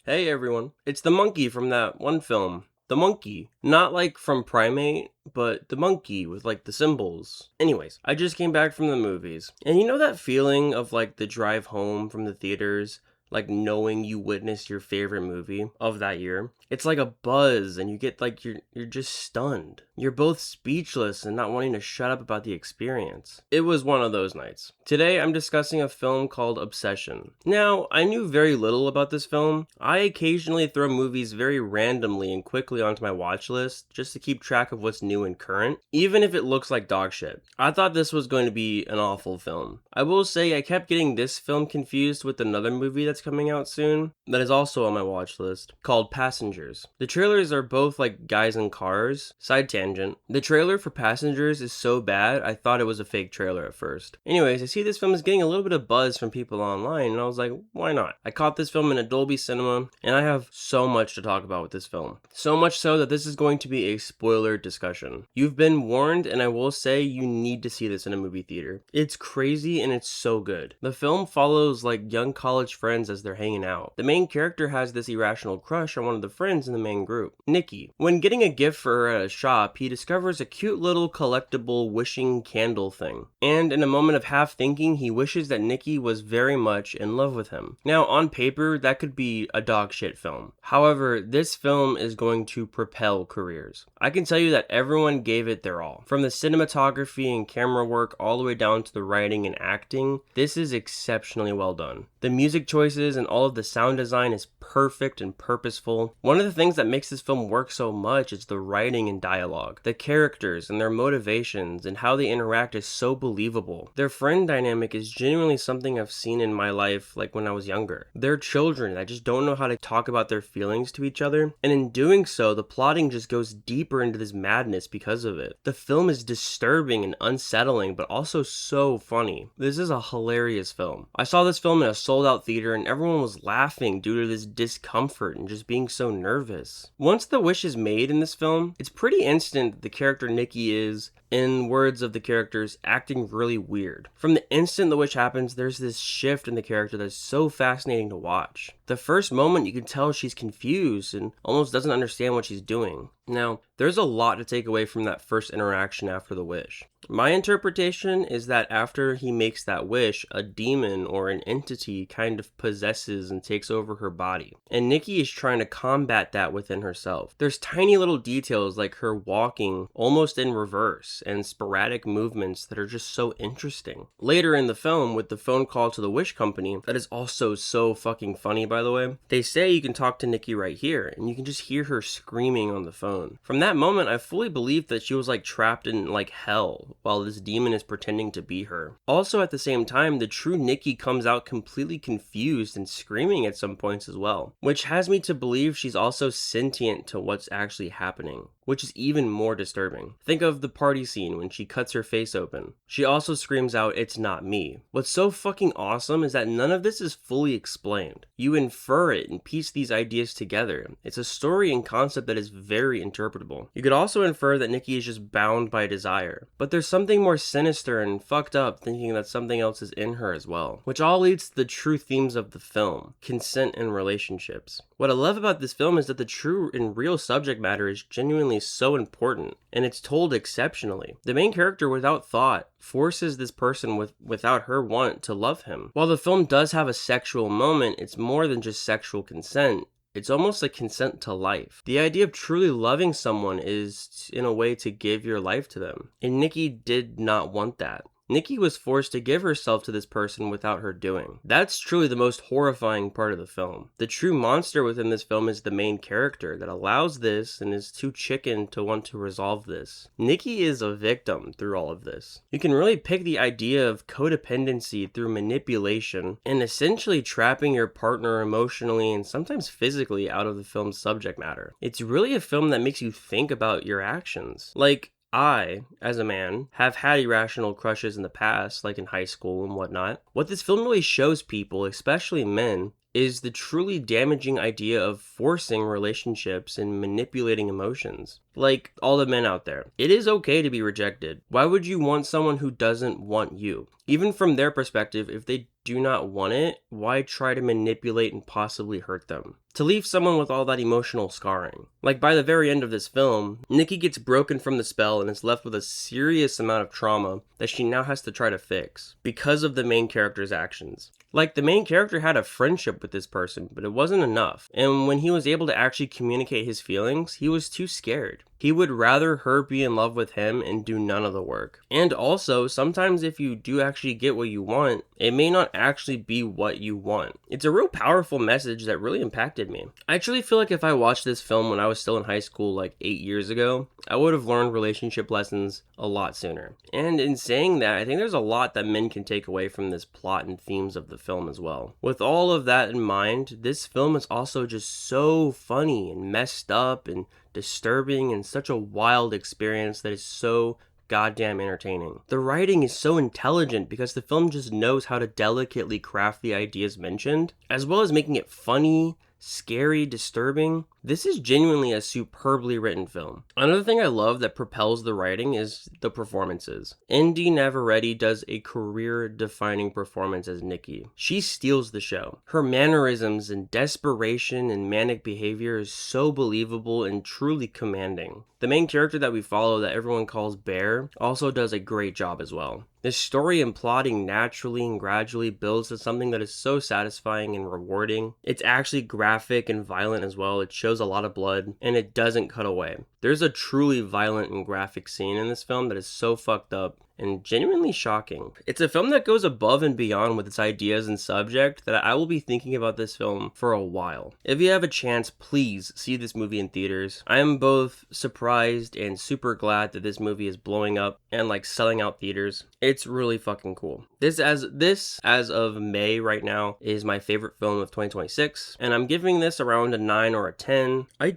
Hey everyone, it's the monkey from that one film. The monkey. Not like from Primate, but the monkey with like the symbols. Anyways, I just came back from the movies. And you know that feeling of like the drive home from the theaters? Like knowing you witnessed your favorite movie of that year. It's like a buzz and you get like you're just stunned. You're both speechless and not wanting to shut up about the experience. It was one of those nights. Today I'm discussing a film called Obsession. Now, I knew very little about this film. I occasionally throw movies very randomly and quickly onto my watch list just to keep track of what's new and current, even if it looks like dog shit. I thought this was going to be an awful film. I will say I kept getting this film confused with another movie that's coming out soon that is also on my watch list called Passengers. The trailers are both like guys in cars. Side tangent. The trailer for Passengers is so bad I thought it was a fake trailer at first. Anyways, I see this film is getting a little bit of buzz from people online and I was like, why not? I caught this film in a Dolby Cinema and I have so much to talk about with this film. So much so that this is going to be a spoiler discussion. You've been warned and I will say you need to see this in a movie theater. It's crazy and it's so good. The film follows like young college friends as they're hanging out. The main character has this irrational crush on one of the friends in the main group, Nikki. When getting a gift for her at a shop, he discovers a cute little collectible wishing candle thing. And in a moment of half thinking, he wishes that Nikki was very much in love with him. Now, on paper, that could be a dog shit film. However, this film is going to propel careers. I can tell you that everyone gave it their all. From the cinematography and camera work all the way down to the writing and acting, this is exceptionally well done. The music choices and all of the sound design is perfect and purposeful. One of the things that makes this film work so much is the writing and dialogue. The characters and their motivations and how they interact is so believable. Their friend dynamic is genuinely something I've seen in my life like when I was younger. They're children that just don't know how to talk about their feelings to each other, and in doing so, the plotting just goes deeper into this madness because of it. The film is disturbing and unsettling, but also so funny. This is a hilarious film. I saw this film in a sold-out theater and everyone was laughing due to this discomfort and just being so nervous. Once the wish is made in this film, it's pretty instant that the character Nikki is, in words of the characters, acting really weird. From the instant the wish happens, there's this shift in the character that's so fascinating to watch. The first moment you can tell she's confused and almost doesn't understand what she's doing. Now, there's a lot to take away from that first interaction after the wish. My interpretation is that after he makes that wish, a demon or an entity kind of possesses and takes over her body. And Nikki is trying to combat that within herself. There's tiny little details like her walking almost in reverse and sporadic movements that are just so interesting. Later in the film, with the phone call to the wish company, that is also so fucking funny by the way, they say you can talk to Nikki right here and you can just hear her screaming on the phone. From that moment, I fully believed that she was like trapped in like hell while this demon is pretending to be her. Also at the same time, the true Nikki comes out completely confused and screaming at some points as well, which has me to believe she's also sentient to what's actually happening, which is even more disturbing. Think of the party scene when she cuts her face open. She also screams out, "It's not me." What's so fucking awesome is that none of this is fully explained. You infer it and piece these ideas together. It's a story and concept that is very interpretable. You could also infer that Nikki is just bound by desire, but there's something more sinister and fucked up thinking that something else is in her as well, which all leads to the true themes of the film: consent and relationships. What I love about this film is that the true and real subject matter is genuinely so important, and it's told exceptionally. The main character, without thought, forces this person without her want to love him. While the film does have a sexual moment, it's more than just sexual consent. It's almost a consent to life. The idea of truly loving someone is, in a way, to give your life to them. And Nikki did not want that. Nikki was forced to give herself to this person without her doing. That's truly the most horrifying part of the film. The true monster within this film is the main character that allows this and is too chicken to want to resolve this. Nikki is a victim through all of this. You can really pick the idea of codependency through manipulation and essentially trapping your partner emotionally and sometimes physically out of the film's subject matter. It's really a film that makes you think about your actions. Like, I, as a man, have had irrational crushes in the past, like in high school and whatnot. What this film really shows people, especially men, is the truly damaging idea of forcing relationships and manipulating emotions. Like, all the men out there, it is okay to be rejected. Why would you want someone who doesn't want you? Even from their perspective, if they do not want it, why try to manipulate and possibly hurt them? To leave someone with all that emotional scarring. Like by the very end of this film, Nikki gets broken from the spell and is left with a serious amount of trauma that she now has to try to fix because of the main character's actions. Like, the main character had a friendship with this person, but it wasn't enough. And when he was able to actually communicate his feelings, he was too scared. He would rather her be in love with him and do none of the work. And also, sometimes if you do actually get what you want, it may not actually be what you want. It's a real powerful message that really impacted me. I actually feel like if I watched this film when I was still in high school like 8 years ago, I would have learned relationship lessons a lot sooner. And in saying that, I think there's a lot that men can take away from this plot and themes of the film as well. With all of that in mind, this film is also just so funny and messed up and disturbing and such a wild experience that is so goddamn entertaining. The writing is so intelligent because the film just knows how to delicately craft the ideas mentioned, as well as making it funny, scary, disturbing. This is genuinely a superbly written film. Another thing I love that propels the writing is the performances. Inde Navarrette does a career-defining performance as Nikki. She steals the show. Her mannerisms and desperation and manic behavior is so believable and truly commanding. The main character that we follow that everyone calls Bear also does a great job as well. This story and plotting naturally and gradually builds to something that is so satisfying and rewarding. It's actually graphic and violent as well. It shows a lot of blood, and it doesn't cut away. There's a truly violent and graphic scene in this film that is so fucked up and genuinely shocking. It's a film that goes above and beyond with its ideas and subject that I will be thinking about this film for a while. If you have a chance, please see this movie in theaters. I am both surprised and super glad that this movie is blowing up and like selling out theaters. It's really fucking cool. This as of May right now is my favorite film of 2026, and I'm giving this around a 9 or a 10. I'm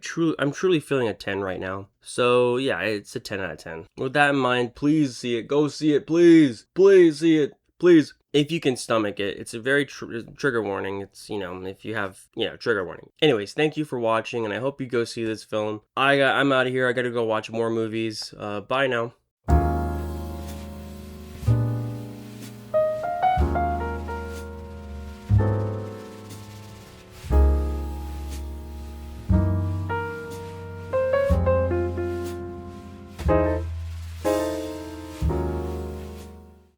truly feeling a 10 right now. So yeah, it's a 10 out of 10. With that in mind, please see it. Go see it, please. Please see it. Please. If you can stomach it. It's a very trigger warning. It's, if you have, trigger warning. Anyways, thank you for watching, and I hope you go see this film. I'm out of here. I gotta go watch more movies. Bye now.